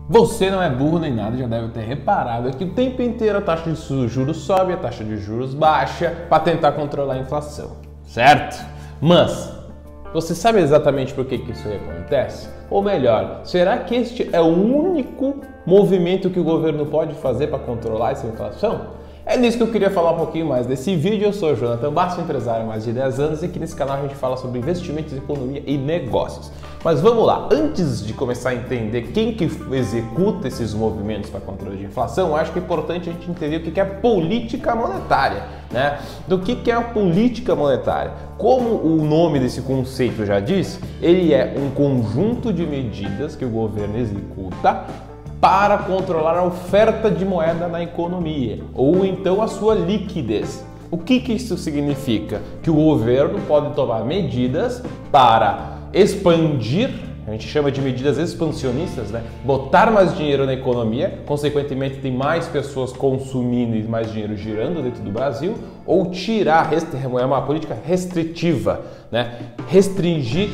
Você não é burro nem nada, já deve ter reparado que o tempo inteiro a taxa de juros sobe, a taxa de juros baixa para tentar controlar a inflação, certo? Mas você sabe exatamente por que isso aí acontece? Ou melhor, será que este é o único movimento que o governo pode fazer para controlar essa inflação? É nisso que eu queria falar um pouquinho mais desse vídeo. Eu sou o Jonathan Basso, empresário há mais de 10 anos, e aqui nesse canal a gente fala sobre investimentos, economia e negócios. Mas vamos lá, antes de começar a entender quem que executa esses movimentos para controle de inflação, eu acho que é importante a gente entender o que é política monetária, né? Do que é a política monetária? Como o nome desse conceito já diz, ele é um conjunto de medidas que o governo executa para controlar a oferta de moeda na economia, ou então a sua liquidez. O que isso significa? Que o governo pode tomar medidas para expandir, a gente chama de medidas expansionistas, né? Botar mais dinheiro na economia, consequentemente tem mais pessoas consumindo e mais dinheiro girando dentro do Brasil, ou tirar, é uma política restritiva, né? Restringir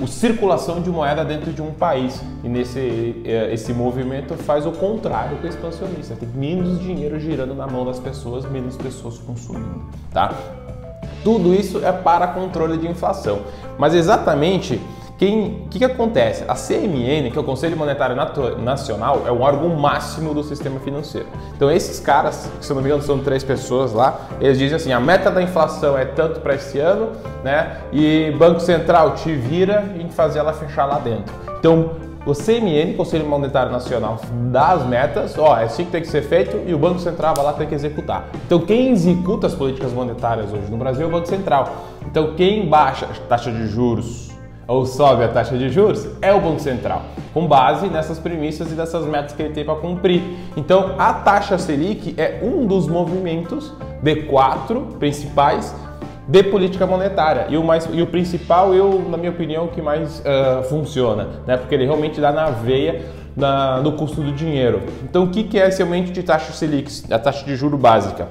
a circulação de moeda dentro de um país. E esse movimento faz o contrário que o expansionista, tem menos dinheiro girando na mão das pessoas, menos pessoas consumindo, tá? Tudo isso é para controle de inflação. Mas exatamente o que acontece? A CMN, que é o Conselho Monetário Nacional, é o órgão máximo do sistema financeiro. Então esses caras, que se eu não me engano são 3 pessoas lá, eles dizem assim, a meta da inflação é tanto para esse ano, né? E Banco Central te vira e fazer ela fechar lá dentro. Então o CMN, Conselho Monetário Nacional, dá as metas, é assim que tem que ser feito, e o Banco Central vai lá ter que executar. Então quem executa as políticas monetárias hoje no Brasil é o Banco Central. Então quem baixa a taxa de juros ou sobe a taxa de juros é o Banco Central, com base nessas premissas e dessas metas que ele tem para cumprir. Então a taxa Selic é um dos movimentos de 4 principais de política monetária, e o principal, na minha opinião, o que mais funciona, né? Porque ele realmente dá na veia no custo do dinheiro. Então o que é esse aumento de taxa Selic, a taxa de juro básica?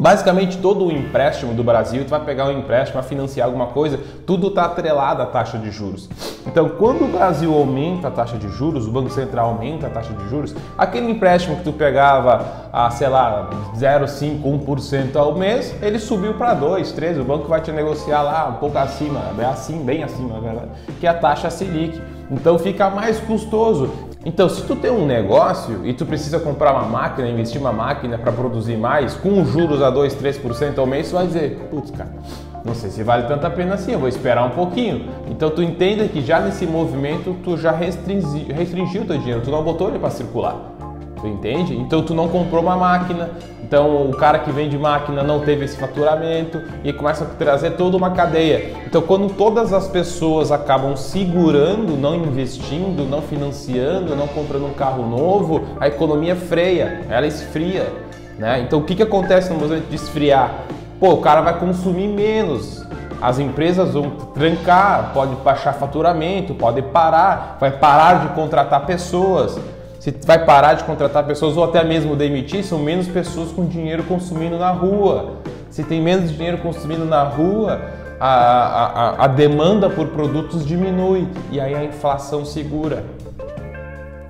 Basicamente todo o empréstimo do Brasil, tu vai pegar um empréstimo para financiar alguma coisa, tudo está atrelado à taxa de juros. Então quando o Brasil aumenta a taxa de juros, o Banco Central aumenta a taxa de juros, aquele empréstimo que tu pegava a, sei lá, 0,5%, 1% ao mês, ele subiu para 2%, 3%, o banco vai te negociar lá um pouco acima, bem acima, na verdade, que é a taxa Selic. Então fica mais custoso. Então, se tu tem um negócio e tu precisa comprar uma máquina, investir uma máquina para produzir mais, com juros a 2%, 3% ao mês, tu vai dizer, putz, cara, não sei se vale tanta pena assim, eu vou esperar um pouquinho. Então, tu entende que já nesse movimento, tu já restringiu o teu dinheiro, tu não botou ele para circular. Tu entende? Então tu não comprou uma máquina, então o cara que vende máquina não teve esse faturamento e começa a trazer toda uma cadeia. Então quando todas as pessoas acabam segurando, não investindo, não financiando, não comprando um carro novo, a economia freia, ela esfria, né? Então o que acontece no momento de esfriar? Pô, o cara vai consumir menos. As empresas vão trancar, pode baixar faturamento, pode parar, vai parar de contratar pessoas. Se vai parar de contratar pessoas ou até mesmo demitir, são menos pessoas com dinheiro consumindo na rua. Se tem menos dinheiro consumindo na rua, a demanda por produtos diminui e aí a inflação segura.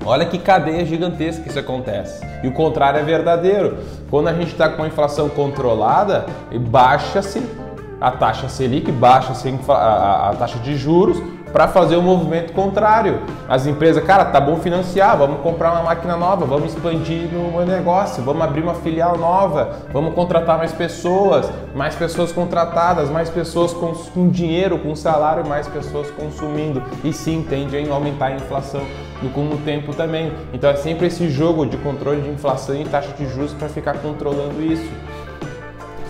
Olha que cadeia gigantesca que isso acontece. E o contrário é verdadeiro. Quando a gente está com a inflação controlada, baixa-se a taxa Selic, baixa-se a taxa de juros, para fazer o movimento contrário. As empresas, cara, tá bom financiar, vamos comprar uma máquina nova, vamos expandir no negócio, vamos abrir uma filial nova, vamos contratar mais pessoas contratadas, mais pessoas com dinheiro, com salário, mais pessoas consumindo. E sim, tende a aumentar a inflação com o tempo também. Então é sempre esse jogo de controle de inflação e taxa de juros para ficar controlando isso.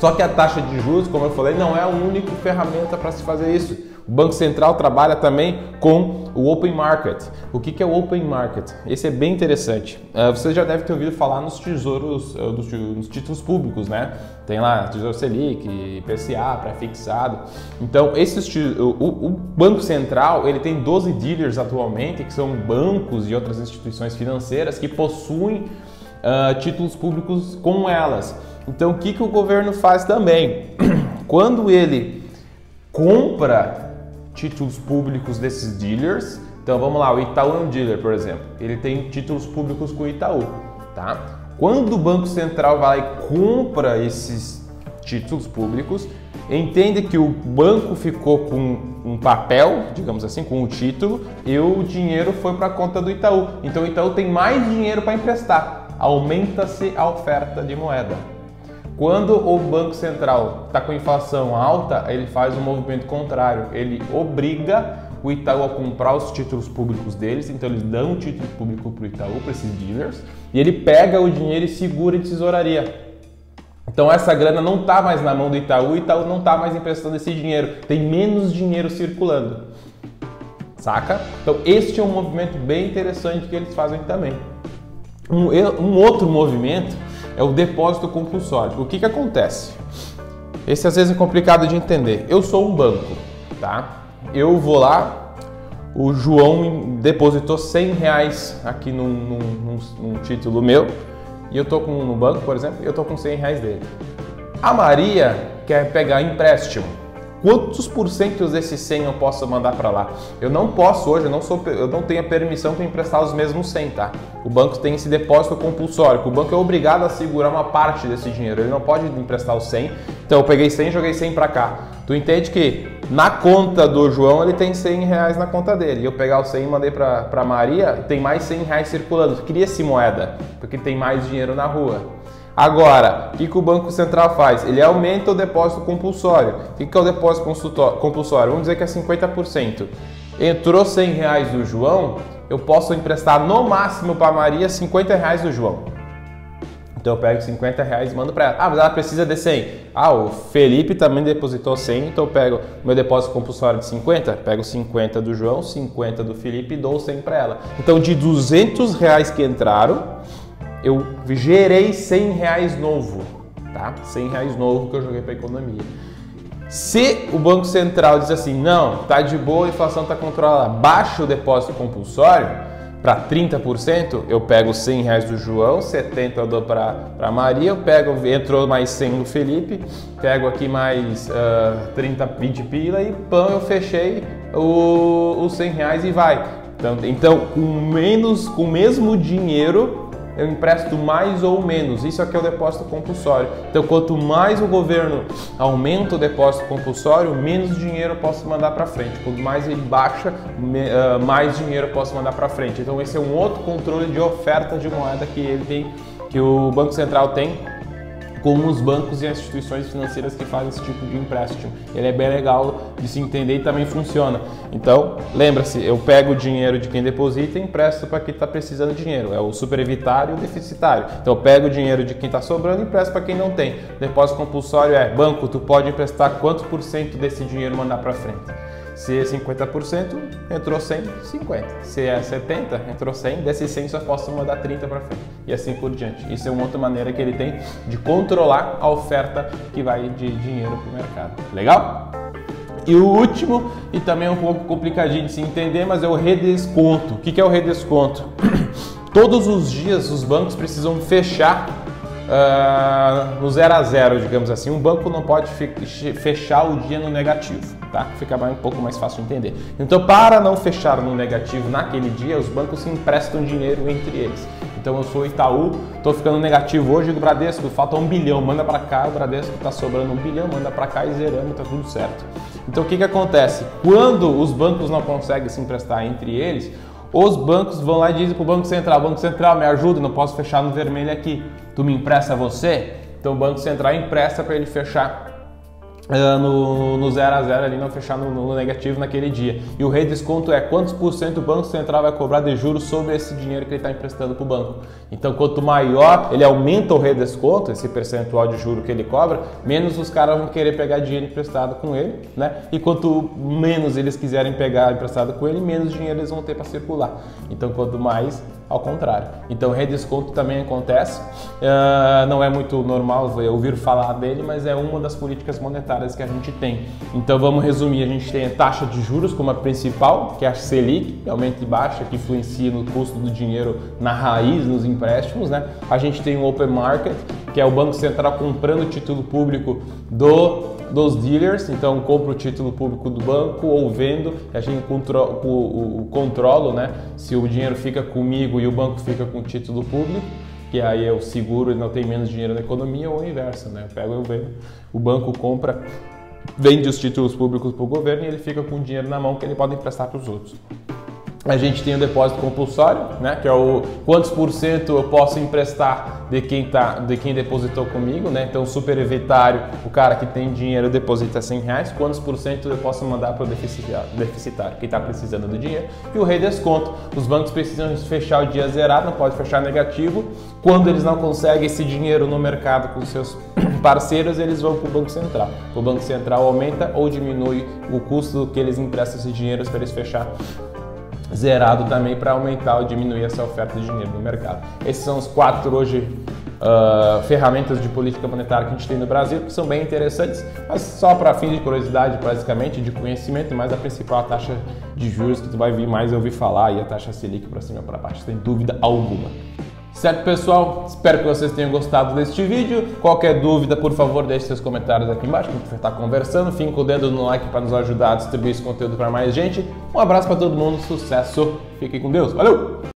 Só que a taxa de juros, como eu falei, não é a única ferramenta para se fazer isso. O Banco Central trabalha também com o Open Market. O que é o Open Market? Esse é bem interessante. Você já deve ter ouvido falar nos tesouros, nos títulos públicos, né? Tem lá Tesouro Selic, IPCA, pré-fixado. Então, o Banco Central ele tem 12 dealers atualmente, que são bancos e outras instituições financeiras que possuem títulos públicos com elas. Então, o que o governo faz também? Quando ele compra títulos públicos desses dealers, Então vamos lá, o Itaú é um dealer, por exemplo. Ele tem títulos públicos com o Itaú, tá? Quando o Banco Central vai lá e compra esses títulos públicos, entende que o banco ficou com um papel, digamos assim, com o título, e o dinheiro foi para a conta do Itaú. Então o Itaú tem mais dinheiro para emprestar, aumenta-se a oferta de moeda. Quando o Banco Central está com inflação alta, ele faz um movimento contrário, ele obriga o Itaú a comprar os títulos públicos deles, então eles dão um título público para o Itaú, para esses dealers, e ele pega o dinheiro e segura em tesouraria. Então essa grana não está mais na mão do Itaú, o Itaú não está mais emprestando esse dinheiro, tem menos dinheiro circulando, saca? Então este é um movimento bem interessante que eles fazem também. Um outro movimento é o depósito compulsório. O que acontece? Esse às vezes é complicado de entender. Eu sou um banco, tá? Eu vou lá, o João depositou R$100 aqui num título meu, e eu tô no banco, por exemplo, eu tô com R$100 dele. A Maria quer pegar empréstimo. Quantos porcentos desses 100 eu posso mandar para lá? Eu não posso hoje, eu não tenho a permissão para emprestar os mesmos 100, tá? O banco tem esse depósito compulsório, que o banco é obrigado a segurar uma parte desse dinheiro, ele não pode emprestar os 100. Então eu peguei 100 e joguei 100 para cá. Tu entende que na conta do João ele tem R$100 na conta dele, e eu pegar os 100 e mandei para Maria, tem mais R$100 circulando, cria-se moeda, porque tem mais dinheiro na rua. Agora, o que o Banco Central faz? Ele aumenta o depósito compulsório. O que é o depósito compulsório? Vamos dizer que é 50%. Entrou R$100 do João, eu posso emprestar no máximo para a Maria R$50 do João. Então eu pego R$50 e mando para ela. Ah, mas ela precisa de 100. Ah, o Felipe também depositou 100, então eu pego meu depósito compulsório de 50, pego 50 do João, 50 do Felipe e dou 100 para ela. Então de R$200 que entraram, eu gerei R$100 novo, tá? R$100 novo que eu joguei para a economia. Se o Banco Central diz assim, não, tá de boa, a inflação tá controlada, baixa o depósito compulsório para 30%, eu pego R$100 do João, 70 eu dou para Maria, entrou mais 100 do Felipe, pego aqui mais 20 pila e pão, eu fechei os R$100 e vai. Então com o mesmo dinheiro, eu empresto mais ou menos, isso aqui é o depósito compulsório. Então quanto mais o governo aumenta o depósito compulsório, menos dinheiro eu posso mandar para frente. Quanto mais ele baixa, mais dinheiro eu posso mandar para frente. Então esse é um outro controle de oferta de moeda que ele tem, que o Banco Central tem com os bancos e as instituições financeiras que fazem esse tipo de empréstimo. Ele é bem legal de se entender e também funciona. Então, lembra-se, eu pego o dinheiro de quem deposita e empresto para quem está precisando de dinheiro. É o superevitário e o deficitário. Então, eu pego o dinheiro de quem está sobrando e empresto para quem não tem. Depósito compulsório é, banco, tu pode emprestar quantos por cento desse dinheiro mandar para frente? Se é 50%, entrou 100, 50. Se é 70, entrou 100, desses 100 só posso mandar 30 para frente. E assim por diante. Isso é uma outra maneira que ele tem de controlar a oferta que vai de dinheiro para o mercado. Legal? E o último, e também é um pouco complicadinho de se entender, mas é o redesconto. O que é o redesconto? Todos os dias os bancos precisam fechar no 0 a 0, digamos assim. Um banco não pode fechar o dia no negativo, tá? Fica um pouco mais fácil de entender. Então, para não fechar no negativo naquele dia, os bancos se emprestam dinheiro entre eles. Então, eu sou Itaú, estou ficando negativo hoje, o Bradesco falta 1 bilhão, manda para cá, o Bradesco está sobrando 1 bilhão, manda para cá e zeramos, tá tudo certo. Então, o que acontece? Quando os bancos não conseguem se emprestar entre eles, os bancos vão lá e dizem para o Banco Central, Banco Central, me ajuda, não posso fechar no vermelho aqui, tu me empresta você? Então o Banco Central empresta para ele fechar no 0 a 0 ali, não fechar no negativo naquele dia. E o redesconto é quantos por cento o Banco Central vai cobrar de juros sobre esse dinheiro que ele está emprestando para o banco. Então quanto maior ele aumenta o redesconto, esse percentual de juro que ele cobra, menos os caras vão querer pegar dinheiro emprestado com ele, né? E quanto menos eles quiserem pegar emprestado com ele, menos dinheiro eles vão ter para circular. Então quanto mais, ao contrário. Então redesconto também acontece, não é muito normal ouvir falar dele, mas é uma das políticas monetárias que a gente tem. Então vamos resumir, a gente tem a taxa de juros como a principal, que é a Selic, que aumenta e baixa, que influencia no custo do dinheiro na raiz, nos empréstimos, né? A gente tem o Open Market, que é o Banco Central comprando o título público dos dealers. Então compra o título público do banco ou vendo, a gente controla, né, se o dinheiro fica comigo e o banco fica com o título público, que aí eu seguro e não tem menos dinheiro na economia, ou o inverso, né? Eu pego e eu vendo, o banco compra, vende os títulos públicos para o governo e ele fica com o dinheiro na mão que ele pode emprestar para os outros. A gente tem o depósito compulsório, né, que é o quantos por cento eu posso emprestar de quem depositou comigo, né? Então, superevitário, o cara que tem dinheiro deposita R$100, quantos por cento eu posso mandar para o deficitário, quem está precisando do dinheiro. E o redesconto, os bancos precisam fechar o dia zerado, não pode fechar negativo. Quando eles não conseguem esse dinheiro no mercado com seus parceiros, eles vão para o Banco Central. O Banco Central aumenta ou diminui o custo que eles emprestam esse dinheiro para eles fechar zerado também, para aumentar ou diminuir essa oferta de dinheiro no mercado. Esses são os 4 hoje ferramentas de política monetária que a gente tem no Brasil, que são bem interessantes, mas só para fim de curiosidade, basicamente, de conhecimento, mas a principal a taxa de juros que tu vai vir mais ouvir falar, e a taxa Selic para cima e para baixo, sem dúvida alguma. Certo, pessoal? Espero que vocês tenham gostado deste vídeo. Qualquer dúvida, por favor, deixe seus comentários aqui embaixo, que a gente vai estar conversando. Fique com o dedo no like para nos ajudar a distribuir esse conteúdo para mais gente. Um abraço para todo mundo, sucesso, fiquem com Deus, valeu!